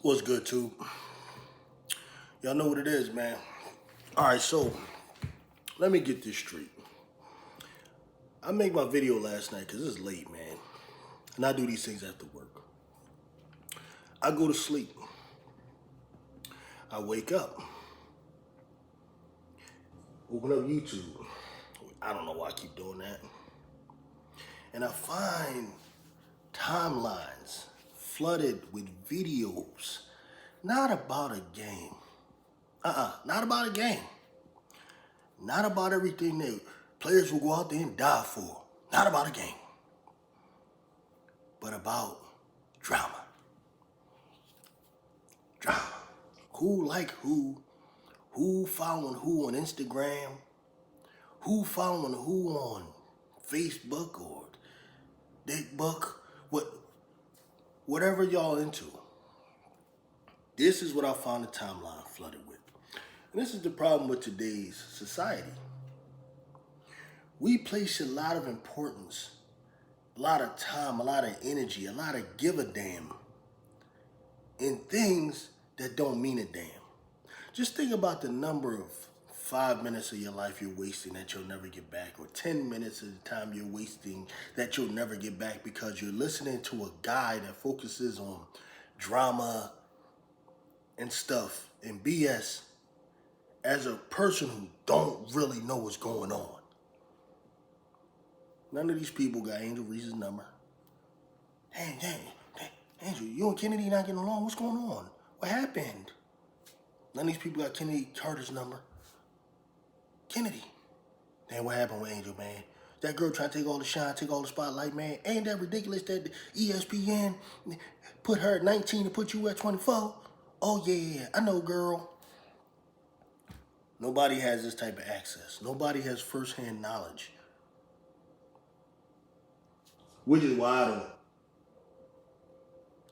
What's good, too? Y'all know what it is, man. All right, so let me get this straight. I made my video last night because it's late, man. And I do these things after work. I go to sleep. I wake up. Open up YouTube. I don't know why I keep doing that. And I find timelines flooded with videos. Not about a game. Not about a game. Not about everything that players will go out there and die for. Not about a game. But about drama. Drama. Who like who following who on Instagram, who following who on Facebook or Dickbook, whatever y'all into. This is what I found the timeline flooded with. And this is the problem with today's society. We place a lot of importance, a lot of time, a lot of energy, a lot of give a damn in things that don't mean a damn. Just think about the number of 5 minutes of your life you're wasting that you'll never get back, or 10 minutes of the time you're wasting that you'll never get back because you're listening to a guy that focuses on drama and stuff and BS as a person who don't really know what's going on. None of these people got Angel Reese's number. Dang, Angel, you and Kennedy not getting along? What's going on? What happened? None of these people got Kennedy Carter's number. Kennedy. Damn, what happened with Angel, man? That girl trying to take all the shine, take all the spotlight, man. Ain't that ridiculous that ESPN put her at 19 and put you at 24? Oh, yeah, I know, girl. Nobody has this type of access. Nobody has firsthand knowledge. Which is why I don't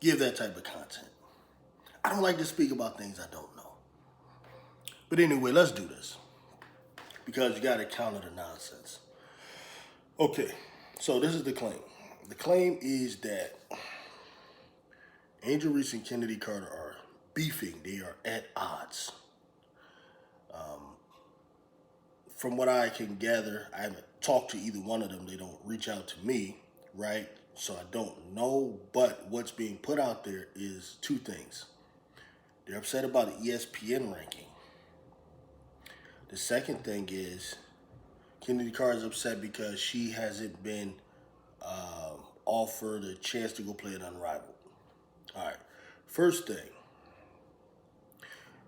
give that type of content. I don't like to speak about things I don't know. But anyway, let's do this. Because you got to counter the nonsense. Okay, so this is the claim. The claim is that Angel Reese and Chennedy Carter are beefing. They are at odds. From what I can gather, I haven't talked to either one of them. They don't reach out to me, right? So I don't know, but what's being put out there is two things. They're upset about the ESPN ranking. The second thing is Chennedy Carter is upset because she hasn't been offered a chance to go play at Unrivaled. All right, first thing.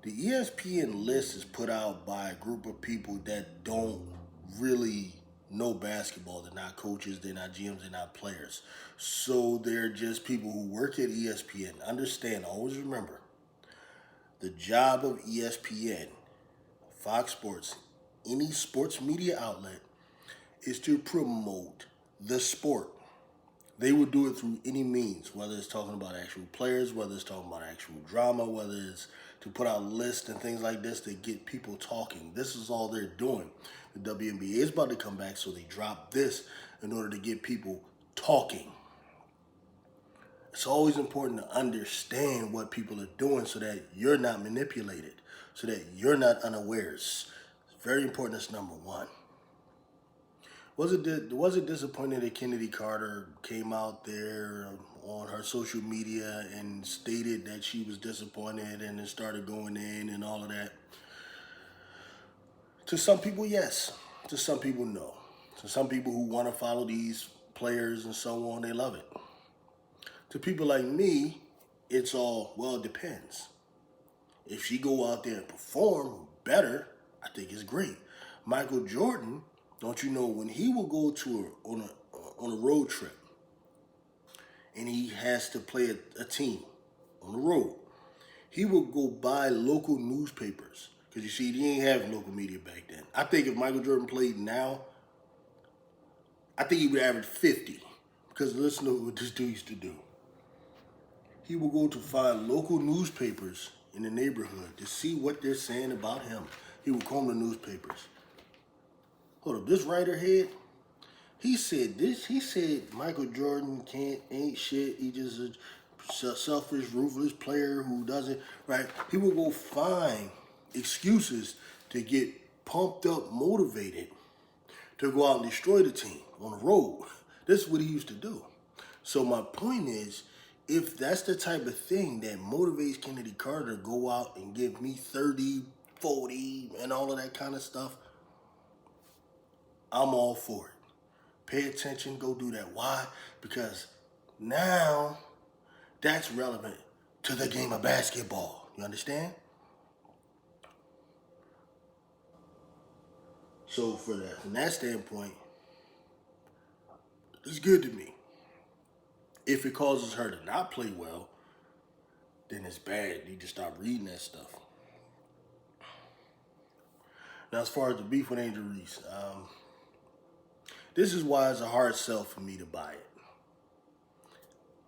The ESPN list is put out by a group of people that don't really know basketball. They're not coaches, they're not GMs, they're not players. So they're just people who work at ESPN. Understand, always remember, the job of ESPN, Fox Sports, any sports media outlet, is to promote the sport. They will do it through any means, whether it's talking about actual players, whether it's talking about actual drama, whether it's to put out lists and things like this to get people talking. This is all they're doing. The WNBA is about to come back, so they dropped this in order to get people talking. It's always important to understand what people are doing so that you're not manipulated, so that you're not unawares. It's very important. That's number one. Was it disappointing that Chennedy Carter came out there on her social media and stated that she was disappointed and then started going in and all of that? To some people, yes. To some people, no. To some people who want to follow these players and so on, they love it. To people like me, it's all, well, it depends. If she go out there and perform better, I think it's great. Michael Jordan, don't you know, when he will go to on a road trip and he has to play a team on the road, he will go buy local newspapers. Because you see, he ain't have local media back then. I think if Michael Jordan played now, I think he would average 50. Because listen to what this dude used to do. He will go to find local newspapers in the neighborhood to see what they're saying about him. He will comb the newspapers. Hold up, this writer head, he said this. He said Michael Jordan ain't shit. He just selfish, ruthless player who doesn't, right? People go find excuses to get pumped up, motivated to go out and destroy the team on the road. This is what he used to do. So my point is, if that's the type of thing that motivates Chennedy Carter to go out and give me 30, 40, and all of that kind of stuff, I'm all for it. Pay attention, go do that. Why? Because now that's relevant to the game of basketball. You understand? So from that standpoint, it's good to me. If it causes her to not play well, then it's bad. You need to stop reading that stuff. Now, as far as the beef with Angel Reese, this is why it's a hard sell for me to buy it.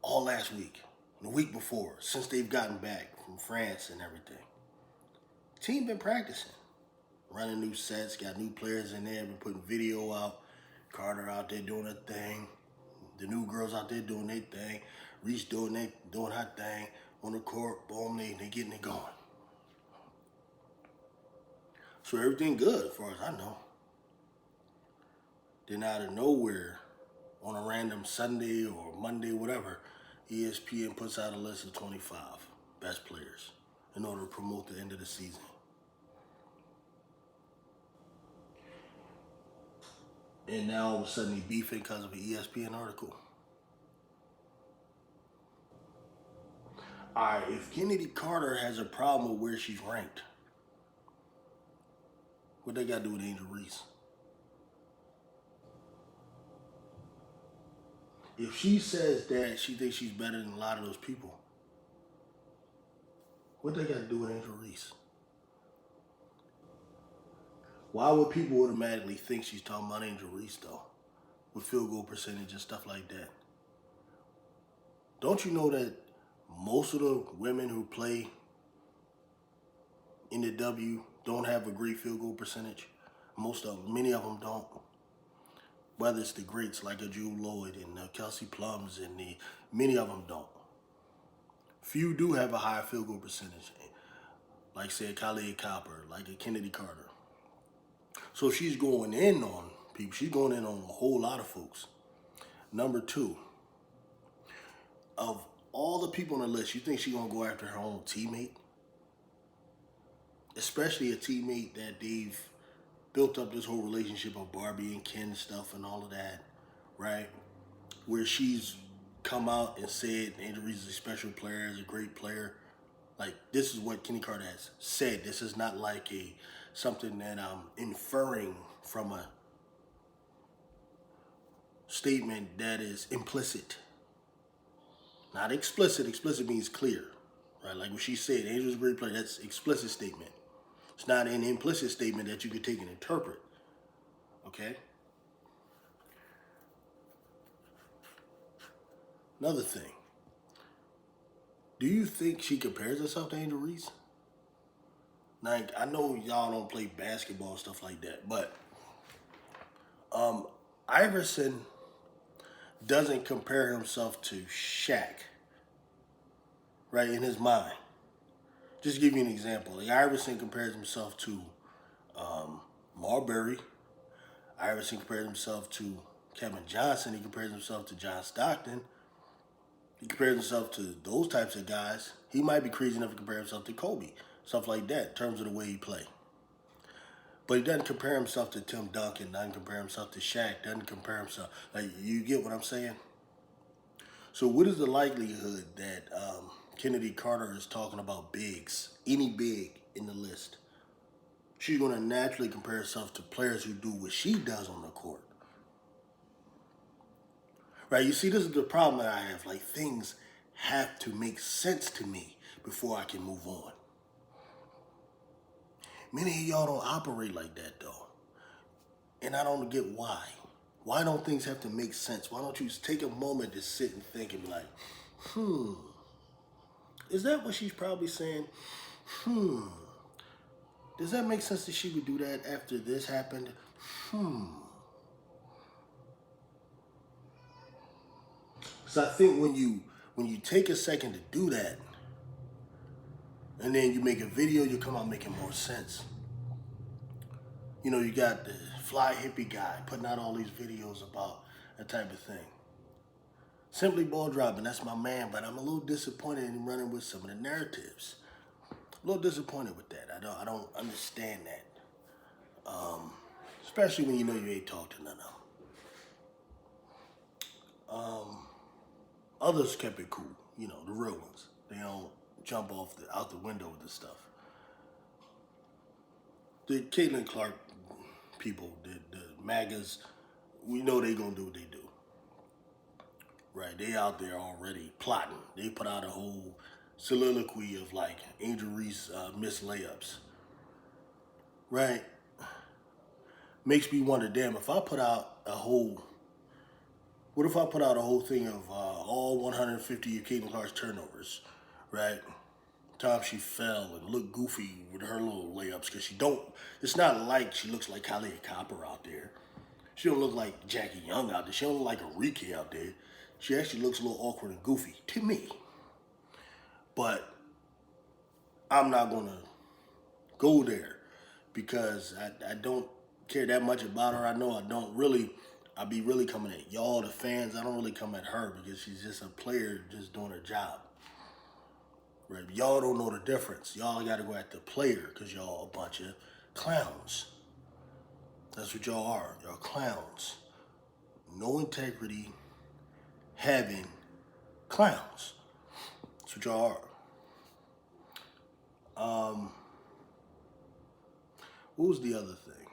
All last week, the week before, since they've gotten back from France and everything, team been practicing, running new sets, got new players in there, been putting video out. Carter out there doing her thing, the new girls out there doing their thing, Reese doing her thing on the court. Boom, they getting it going. So everything good as far as I know. Then out of nowhere, on a random Sunday or Monday, whatever, ESPN puts out a list of 25 best players in order to promote the end of the season. And now all of a sudden he's beefing because of an ESPN article. All right, if Chennedy Carter has a problem with where she's ranked, what they got to do with Angel Reese? If she says that she thinks she's better than a lot of those people, what they got to do with Angel Reese? Why would people automatically think she's talking about Angel Reese, though, with field goal percentage and stuff like that? Don't you know that most of the women who play in the W don't have a great field goal percentage? Many of them don't. Whether it's the greats like a Jewel Lloyd and Kelsey Plums, and many of them don't. Few do have a high field goal percentage, like say Khalid Copper, like a Chennedy Carter. So she's going in on people. She's going in on a whole lot of folks. Number two, of all the people on the list, you think she's going to go after her own teammate? Especially a teammate that they've built up this whole relationship of Barbie and Ken stuff and all of that, right? Where she's come out and said Angel Reese is a special player, is a great player. Like, this is what Chennedy Carter has said. This is not like something that I'm inferring from a statement that is implicit. Not explicit. Explicit means clear, right? Like what she said, Angel's a great player. That's explicit statement. It's not an implicit statement that you could take and interpret. Okay? Another thing. Do you think she compares herself to Angel Reese? Like, I know y'all don't play basketball and stuff like that, but Iverson doesn't compare himself to Shaq, right, in his mind. Just to give you an example. Like, Iverson compares himself to Marbury. Iverson compares himself to Kevin Johnson. He compares himself to John Stockton. He compares himself to those types of guys. He might be crazy enough to compare himself to Kobe, stuff like that, in terms of the way he play. But he doesn't compare himself to Tim Duncan, doesn't compare himself to Shaq, doesn't compare himself. Like, you get what I'm saying? So what is the likelihood that Chennedy Carter is talking about bigs, any big in the list? She's going to naturally compare herself to players who do what she does on the court. Right, you see, this is the problem that I have. Like, things have to make sense to me before I can move on. Many of y'all don't operate like that, though. And I don't get why. Why don't things have to make sense? Why don't you just take a moment to sit and think and be like, is that what she's probably saying? Does that make sense that she would do that after this happened? So I think when when you take a second to do that, and then you make a video, you come out making more sense. You know, you got the fly hippie guy putting out all these videos about that type of thing. Simply ball dropping, that's my man, but I'm a little disappointed in running with some of the narratives. A little disappointed with that. I don't understand that. Especially when you know you ain't talked to none of them. Others kept it cool, you know, the real ones. They don't jump out the window with this stuff. The Caitlin Clark people, the MAGAs, we know they gonna do what they do. Right, they out there already plotting. They put out a whole soliloquy of like Angel Reese missed layups. Right? Makes me wonder, damn, if I put out a whole, what if I put out a whole thing of all 150 of Caitlin Clark's turnovers, right? Time she fell and looked goofy with her little layups, because she don't, it's not like she looks like Kalia Copper out there. She don't look like Jackie Young out there. She don't look like Enrique out there. She actually looks a little awkward and goofy to me. But I'm not going to go there because I don't care that much about her. I know I don't really, I be really coming at y'all, the fans. I don't really come at her because she's just a player just doing her job. Right? Y'all don't know the difference. Y'all got to go at the player because y'all a bunch of clowns. That's what y'all are. Y'all clowns. No integrity, having clowns. That's what y'all are. What was the other thing?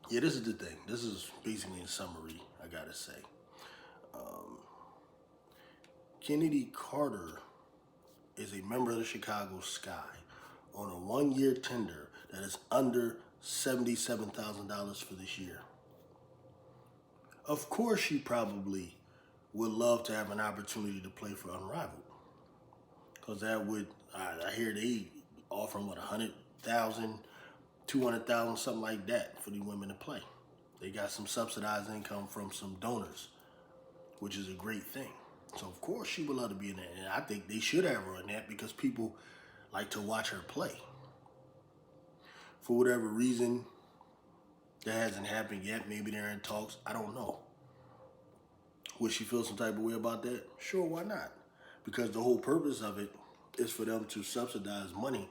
Yeah, this is the thing. This is basically a summary, I gotta say. Chennedy Carter is a member of the Chicago Sky on a 1-year tender that is under $77,000 for this year. Of course, she probably would love to have an opportunity to play for Unrivaled. Because that would, I hear they offer them, 100,000, 200,000, something like that for these women to play. They got some subsidized income from some donors, which is a great thing. So of course she would love to be in that. And I think they should have her in that because people like to watch her play. For whatever reason, that hasn't happened yet. Maybe they're in talks. I don't know. Would she feel some type of way about that? Sure, why not? Because the whole purpose of it is for them to subsidize money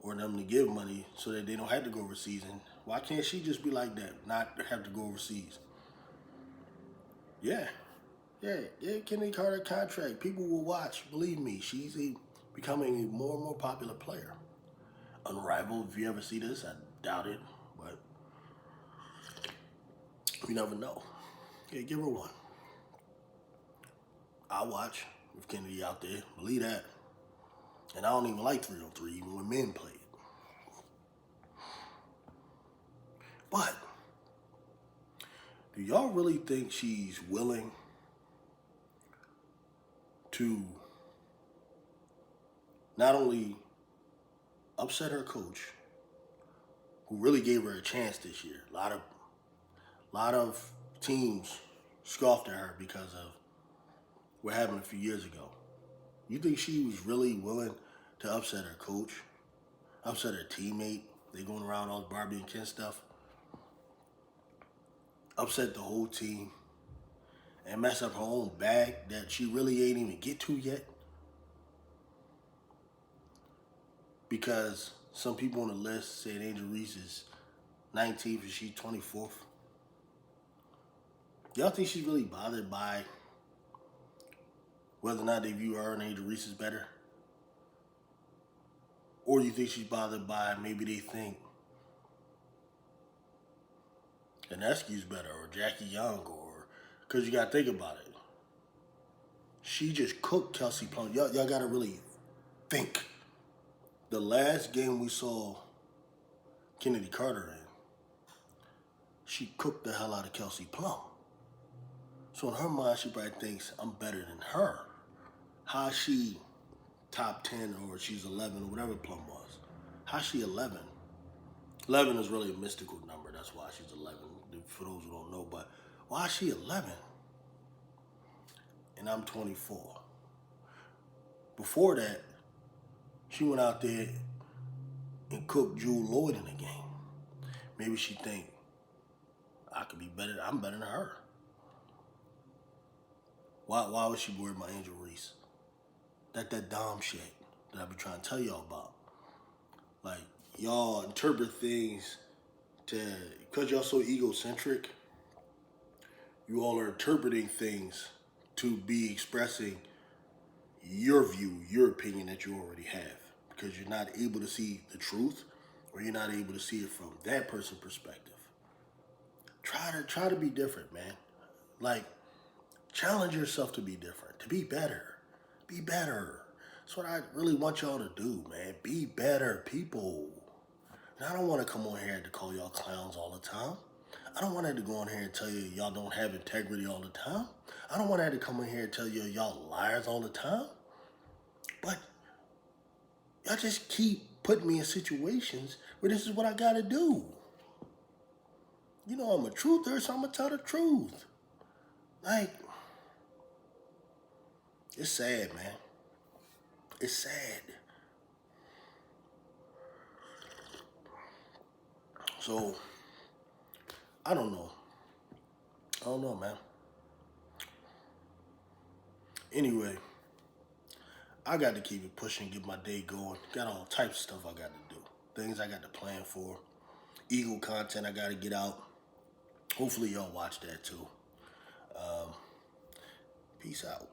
or them to give money so that they don't have to go overseas. And why can't she just be like that, not have to go overseas? Yeah, Chennedy Carter contract. People will watch. Believe me, she's becoming a more and more popular player. Unrivaled, if you ever see this, I doubt it, but you never know. Yeah, give her one. I'll watch with Chennedy out there. Believe that. And I don't even like 3-on-3, even when men play it. But do y'all really think she's willing to not only upset her coach, who really gave her a chance this year? A lot of teams scoffed at her because of what happened a few years ago. You think she was really willing to upset her coach, upset her teammate? They going around all the Barbie and Ken stuff. Upset the whole team and mess up her own bag that she really ain't even get to yet. Because some people on the list said Angel Reese is 19th and she's 24th. Y'all think she's really bothered by whether or not they view her and Angel Reese is better? Or you think she's bothered by maybe they think Aneskew's better or Jackie Young, or because you got to think about it. She just cooked Kelsey Plum. Y'all got to really think. The last game we saw Chennedy Carter in, she cooked the hell out of Kelsey Plum. So in her mind, she probably thinks, I'm better than her. How's she top 10 or she's 11 or whatever Plum was? How's she 11? 11 is really a mystical number. That's why she's 11, for those who don't know. But why is she 11? And I'm 24. Before that, she went out there and cooked Jewel Lloyd in the game. Maybe she think I could be better. I'm better than her. Why would she worry about Angel Reese? That dumb shit that I be trying to tell y'all about. Like, y'all interpret things because y'all so egocentric, you all are interpreting things to be expressing your view, your opinion that you already have. Because you're not able to see the truth, or you're not able to see it from that person's perspective. Try to be different, man. Like, challenge yourself to be different, to be better. Be better. That's what I really want y'all to do, man. Be better people. And I don't want to come on here to call y'all clowns all the time. I don't want to go on here and tell you y'all don't have integrity all the time. I don't want to come in here and tell you y'all liars all the time. But y'all just keep putting me in situations where this is what I got to do. You know I'm a truther, so I'm going to tell the truth. Like, it's sad, man. It's sad. So, I don't know. Man. Anyway, I got to keep it pushing, get my day going. Got all types of stuff I got to do. Things I got to plan for. Eagle content I got to get out. Hopefully y'all watch that too. Peace out.